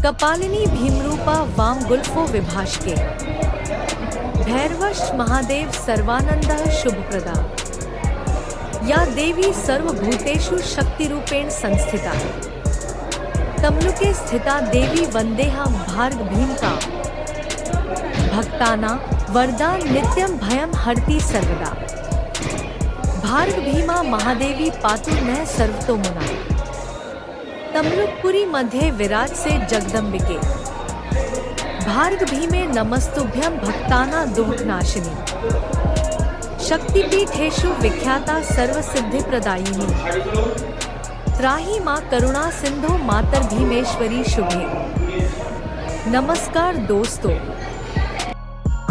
कपालिनी भीमरूपा वाम गुल्फो विभाषके भैरवश्च महादेव सर्वानंदः शुभप्रदा या देवी सर्वभूतेषु शक्तिरूपेण संस्थिता तमलुके स्थिता देवी वंदेहं भार्ग भीमका भक्तानां वरदान नित्यं भयं हरति सर्वदा भार्ग भीमा महादेवी पातु नः सर्वतो मुना तमलुकपुरी मध्य विराज से जगदम्बिके भार्ग भीमे नमस्तुभ्यं भक्तानां दुःखनाशिनी शक्तिपीठेषु विख्याता सर्वसिद्धिप्रदायिनी त्राहि मां करुणा सिंधो मातर भीमेश्वरी शुभे। नमस्कार दोस्तों,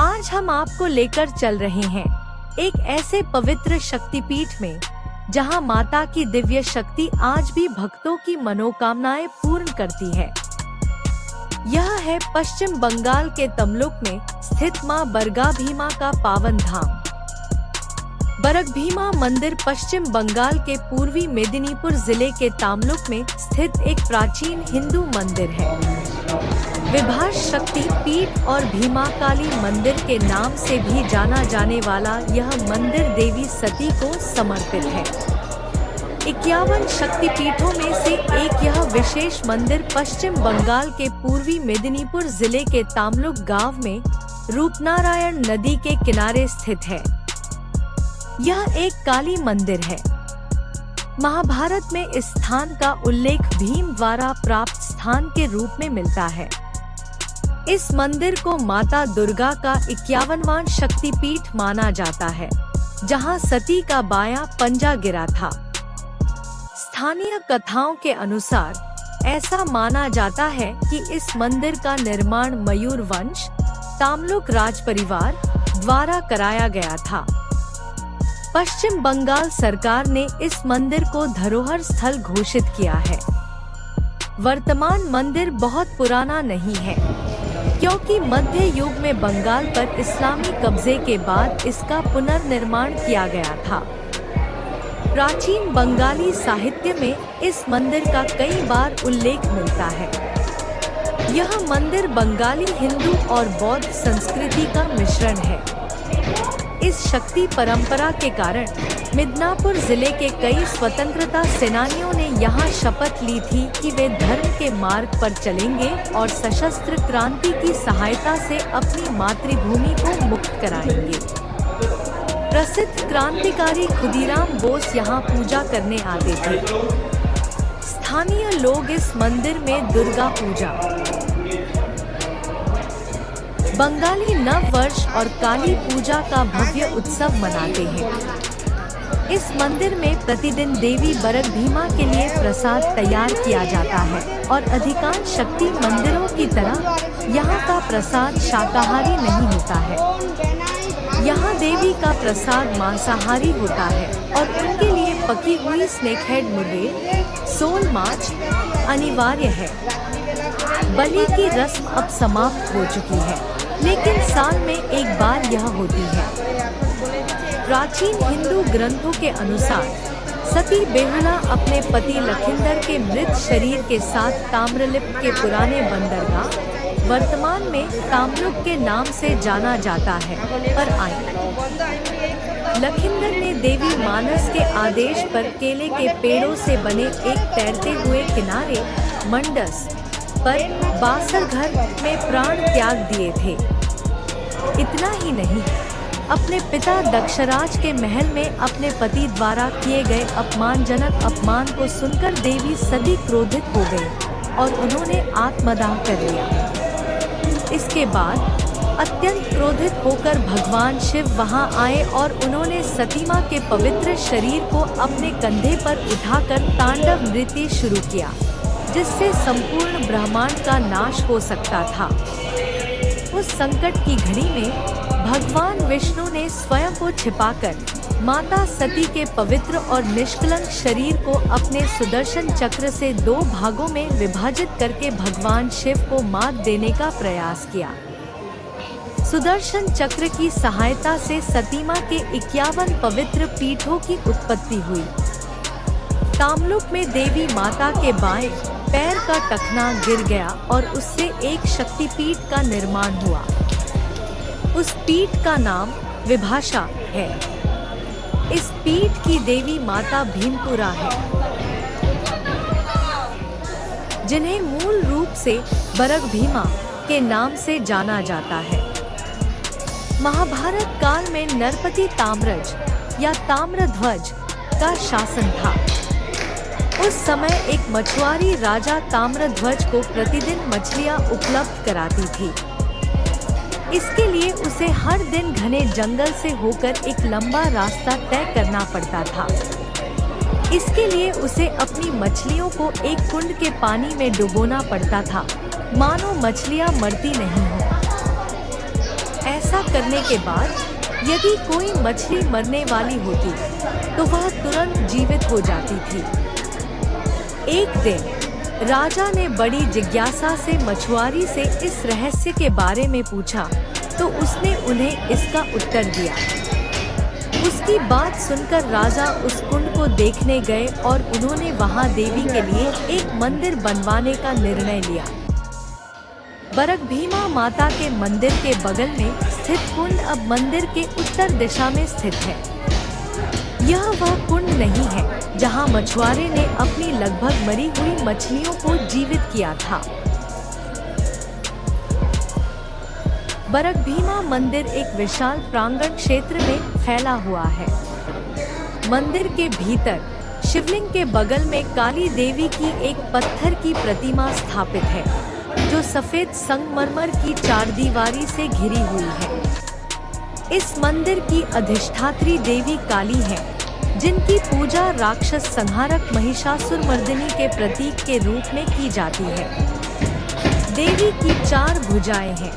आज हम आपको लेकर चल रहे हैं एक ऐसे पवित्र शक्तिपीठ में जहां माता की दिव्य शक्ति आज भी भक्तों की मनोकामनाएं पूर्ण करती है। यह है पश्चिम बंगाल के तमलुक में स्थित मां बरगा भीमा का पावन धाम। बरग भीमा मंदिर पश्चिम बंगाल के पूर्वी मेदिनीपुर जिले के तामलुक में स्थित एक प्राचीन हिंदू मंदिर है। विभाष शक्ति पीठ और भीमा काली मंदिर के नाम से भी जाना जाने वाला यह मंदिर देवी सती को समर्पित है। 51 शक्तिपीठों में से एक यह विशेष मंदिर पश्चिम बंगाल के पूर्वी मेदिनीपुर जिले के तामलुक गांव में रूपनारायण नदी के किनारे स्थित है। यह एक काली मंदिर है। महाभारत में इस स्थान का उल्लेख भीम द्वारा प्राप्त स्थान के रूप में मिलता है। इस मंदिर को माता दुर्गा का 51वां शक्तिपीठ माना जाता है, जहां सती का बायां पंजा गिरा था। स्थानीय कथाओं के अनुसार ऐसा माना जाता है कि इस मंदिर का निर्माण मयूर वंश तामलुक राज परिवार द्वारा कराया गया था। पश्चिम बंगाल सरकार ने इस मंदिर को धरोहर स्थल घोषित किया है। वर्तमान मंदिर बहुत पुराना नहीं है, क्योंकि मध्य युग में बंगाल पर इस्लामी कब्जे के बाद इसका पुनर्निर्माण किया गया था। प्राचीन बंगाली साहित्य में इस मंदिर का कई बार उल्लेख मिलता है। यह मंदिर बंगाली हिंदू और बौद्ध संस्कृति का मिश्रण है। इस शक्ति परंपरा के कारण मिदनापुर जिले के कई स्वतंत्रता सेनानियों ने यहाँ शपथ ली थी कि वे धर्म के मार्ग पर चलेंगे और सशस्त्र क्रांति की सहायता से अपनी मातृभूमि को मुक्त कराएंगे। प्रसिद्ध क्रांतिकारी खुदीराम बोस यहाँ पूजा करने आते थे। स्थानीय लोग इस मंदिर में दुर्गा पूजा, बंगाली नव वर्ष और काली पूजा का भव्य उत्सव मनाते हैं। इस मंदिर में प्रतिदिन देवी बरग भीमा के लिए प्रसाद तैयार किया जाता है और अधिकांश शक्ति मंदिरों की तरह यहाँ का प्रसाद शाकाहारी नहीं होता है। यहाँ देवी का प्रसाद मांसाहारी होता है और उनके लिए पकी हुई स्नेकहेड मुर्गे, सोल माछ अनिवार्य है। बलि की रस्म अब समाप्त हो चुकी है, लेकिन साल में एक बार यह होती है। प्राचीन हिंदू ग्रंथों के अनुसार सती बेहुला अपने पति लखिंदर के मृत शरीर के साथ ताम्रलिप्त के पुराने बंदरगाह, वर्तमान में तामलुक के नाम से जाना जाता है, पर आई। लखिंदर ने देवी मानस के आदेश पर केले के पेड़ों से बने एक तैरते हुए किनारे मंडस पर बासरघर में प्राण त्याग दिए थे। इतना ही नहीं, अपने पिता दक्षराज के महल में अपने पति द्वारा किए गए अपमानजनक अपमान को सुनकर देवी सती क्रोधित हो गई और उन्होंने आत्मदाह कर लिया। इसके बाद अत्यंत क्रोधित होकर भगवान शिव वहां आए और उन्होंने सती मां के पवित्र शरीर को अपने कंधे पर उठाकर तांडव नृत्य शुरू किया, जिससे संपूर्ण ब्रह्मांड का नाश हो सकता था। उस संकट की घड़ी में भगवान विष्णु ने स्वयं को छिपाकर माता सती के पवित्र और निष्कलंक शरीर को अपने सुदर्शन चक्र से 2 भागों में विभाजित करके भगवान शिव को मात देने का प्रयास किया। सुदर्शन चक्र की सहायता से सती मां के 51 पवित्र पीठों की उत्पत्ति हुई। तामलुक में देवी माता के बाएं पैर का टखना गिर गया और उससे एक शक्तिपीठ का निर्माण हुआ। उस पीठ का नाम विभाषा है। इस पीठ की देवी माता भीमपुरा है, जिन्हें मूल रूप से बरग भीमा के नाम से जाना जाता है। महाभारत काल में नरपति ताम्रज या ताम्रध्वज का शासन था। उस समय एक मछुआरी राजा ताम्रध्वज को प्रतिदिन मछलियां उपलब्ध कराती थी। इसके लिए उसे हर दिन घने जंगल से होकर एक लंबा रास्ता तय करना पड़ता था। इसके लिए उसे अपनी मछलियों को एक कुंड के पानी में डुबोना पड़ता था, मानो मछलियां मरती नहीं हो। ऐसा करने के बाद यदि कोई मछली मरने वाली होती तो वह तुरंत जीवित हो जाती थी। एक दिन राजा ने बड़ी जिज्ञासा से मछुआरी से इस रहस्य के बारे में पूछा तो उसने उन्हें इसका उत्तर दिया। उसकी बात सुनकर राजा उस कुंड को देखने गए और उन्होंने वहां देवी के लिए एक मंदिर बनवाने का निर्णय लिया। बरग भीमा माता के मंदिर के बगल में स्थित कुंड अब मंदिर के उत्तर दिशा में स्थित है। यह वह कुंड नहीं है जहां मछुआरे ने अपनी लगभग मरी हुई मछलियों को जीवित किया था। बरग भीमा मंदिर एक विशाल प्रांगण क्षेत्र में फैला हुआ है। मंदिर के भीतर शिवलिंग के बगल में काली देवी की एक पत्थर की प्रतिमा स्थापित है, जो सफेद संगमरमर की चारदीवारी से घिरी हुई है। इस मंदिर की अधिष्ठात्री देवी काली है, जिनकी पूजा राक्षस संहारक महिषासुरमर्दिनी के प्रतीक के रूप में की जाती है। देवी की 4 भुजाएं हैं।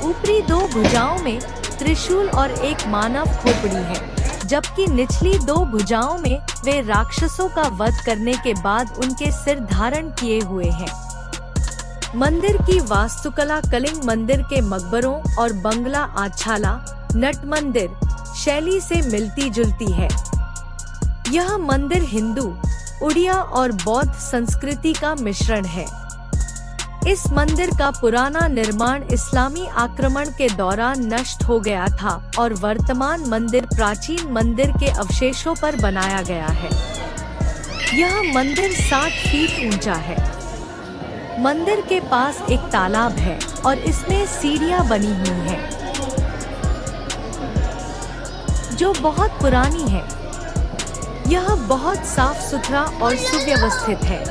ऊपरी 2 भुजाओं में त्रिशूल और एक मानव खोपड़ी है, जबकि निचली 2 भुजाओं में वे राक्षसों का वध करने के बाद उनके सिर धारण किए हुए हैं। मंदिर की वास्तुकला कलिंग मंदिर के मकबरों और बंगला आच्छाला नट मंदिर शैली से मिलती जुलती है। यह मंदिर हिंदू, उड़िया और बौद्ध संस्कृति का मिश्रण है। इस मंदिर का पुराना निर्माण इस्लामी आक्रमण के दौरान नष्ट हो गया था और वर्तमान मंदिर प्राचीन मंदिर के अवशेषों पर बनाया गया है। यह मंदिर 60 फीट ऊंचा है। मंदिर के पास एक तालाब है और इसमें सीढ़ियां बनी हुई हैं, जो बहुत पुरानी है। यह बहुत साफ सुथरा और सुव्यवस्थित है।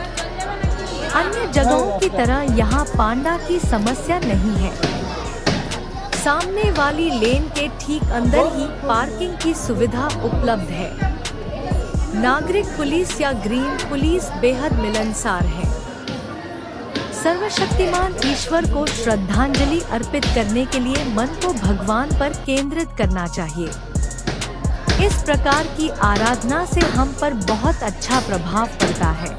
अन्य जगहों की तरह यहाँ पांडा की समस्या नहीं है। सामने वाली लेन के ठीक अंदर ही पार्किंग की सुविधा उपलब्ध है। नागरिक पुलिस या ग्रीन पुलिस बेहद मिलनसार है। सर्वशक्तिमान ईश्वर को श्रद्धांजलि अर्पित करने के लिए मन को भगवान पर केंद्रित करना चाहिए। इस प्रकार की आराधना से हम पर बहुत अच्छा प्रभाव पड़ता है।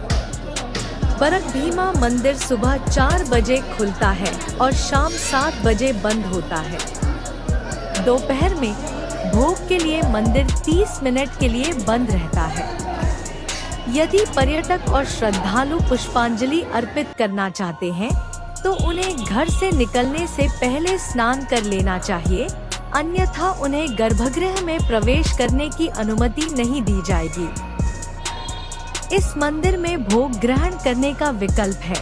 बरग भीमा मंदिर सुबह 4 बजे खुलता है और शाम 7 बजे बंद होता है। दोपहर में भोग के लिए मंदिर 30 मिनट के लिए बंद रहता है। यदि पर्यटक और श्रद्धालु पुष्पांजलि अर्पित करना चाहते हैं तो उन्हें घर से निकलने से पहले स्नान कर लेना चाहिए, अन्यथा उन्हें गर्भगृह में प्रवेश करने की अनुमति नहीं दी जाएगी। इस मंदिर में भोग ग्रहण करने का विकल्प है,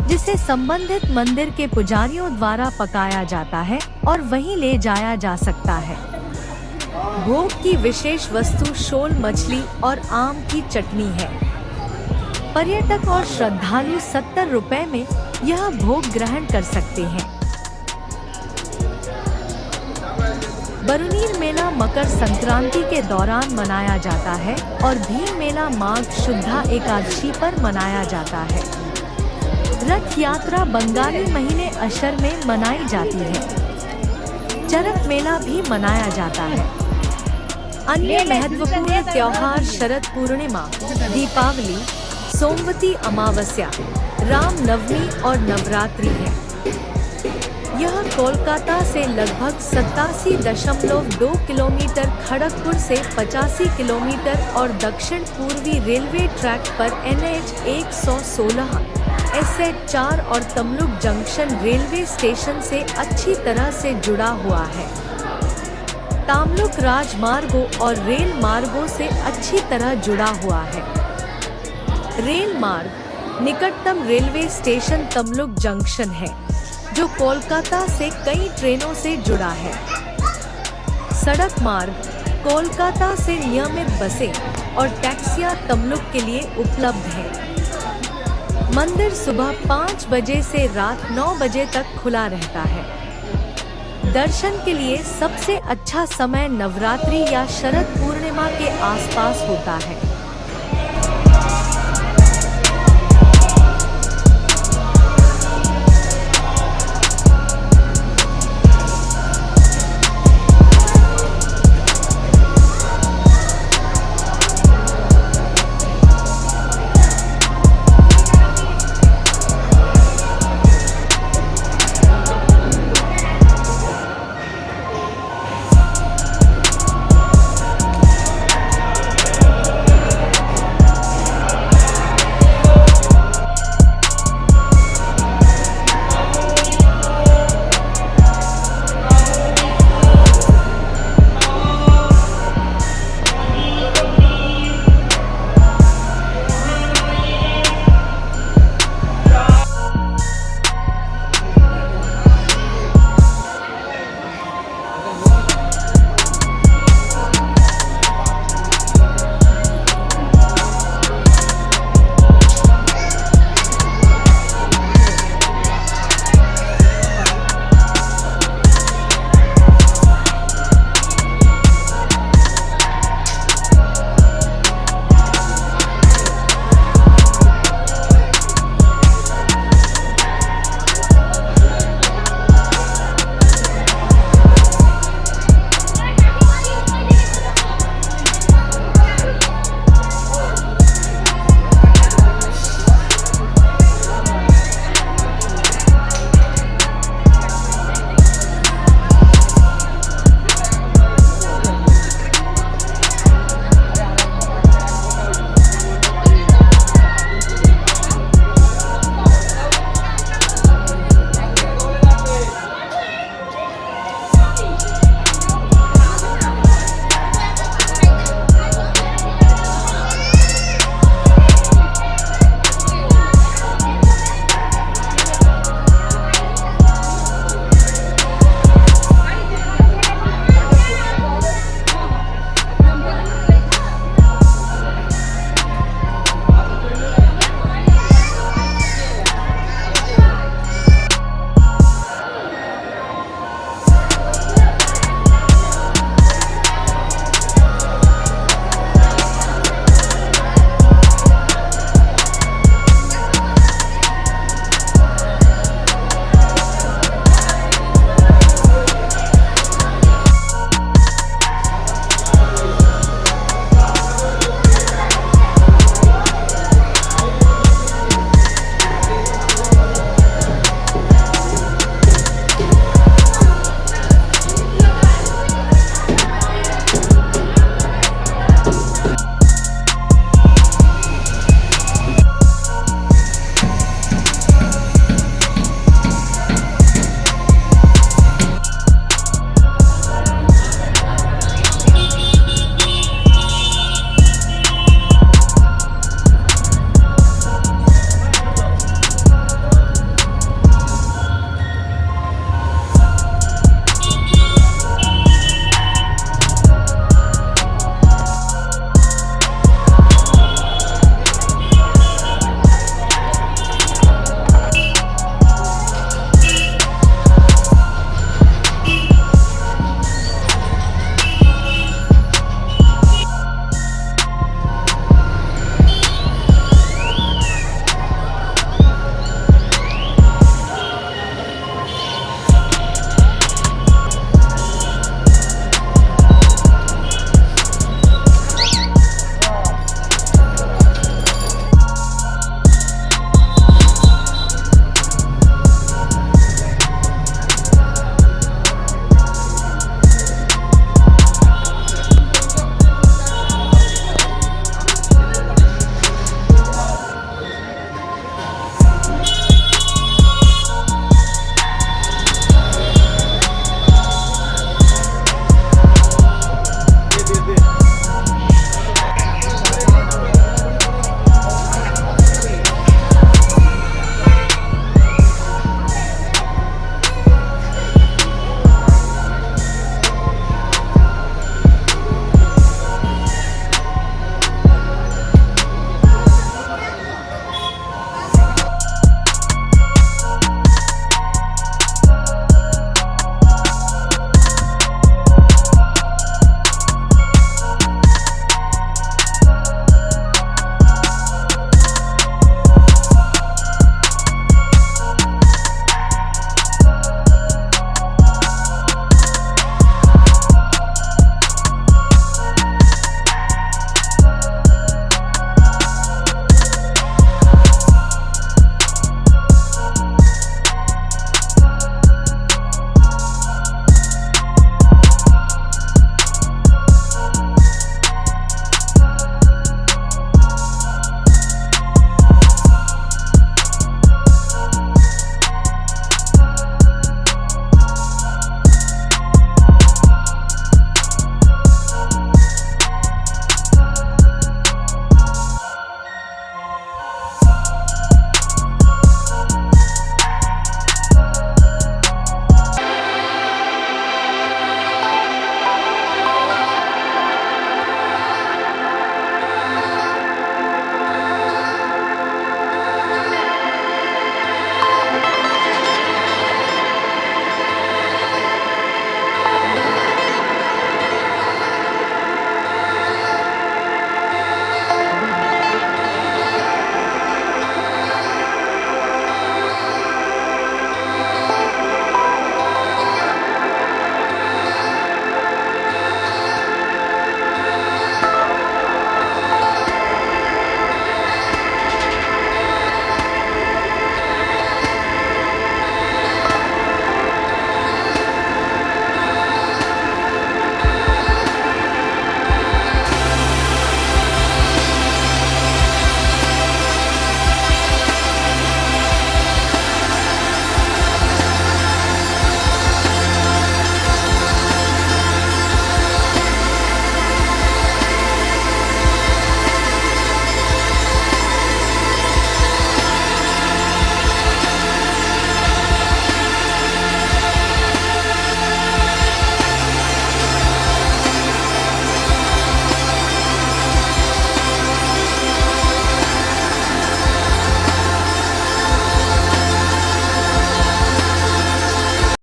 जिसे संबंधित मंदिर के पुजारियों द्वारा पकाया जाता है और वहीं ले जाया जा सकता है। भोग की विशेष वस्तु शोल मछली और आम की चटनी है। पर्यटक और श्रद्धालु 70 रुपए में यह भोग ग्रहण कर सकते हैं। बरुनीर मेला मकर संक्रांति के दौरान मनाया जाता है और भीम मेला माघ शुद्धा एकादशी पर मनाया जाता है। रथ यात्रा बंगाली महीने अशर में मनाई जाती है। चरक मेला भी मनाया जाता है। अन्य महत्वपूर्ण त्योहार शरद पूर्णिमा, दीपावली, सोमवती अमावस्या, राम नवमी और नवरात्रि है। यह कोलकाता से लगभग 87.2 किलोमीटर, खड़गपुर से 85 किलोमीटर और दक्षिण पूर्वी रेलवे ट्रैक पर NH 116, SH4 और तमलुक जंक्शन रेलवे स्टेशन से अच्छी तरह से जुड़ा हुआ है। तमलुक राजमार्गों और रेल मार्गों से अच्छी तरह जुड़ा हुआ है। रेल मार्ग निकटतम रेलवे स्टेशन तमलुक जंक्शन है, जो कोलकाता से कई ट्रेनों से जुड़ा है। सड़क मार्ग कोलकाता से नियमित बसें और टैक्सियां तमलुक के लिए उपलब्ध है। मंदिर सुबह 5 बजे से रात 9 बजे तक खुला रहता है। दर्शन के लिए सबसे अच्छा समय नवरात्रि या शरद पूर्णिमा के आसपास होता है।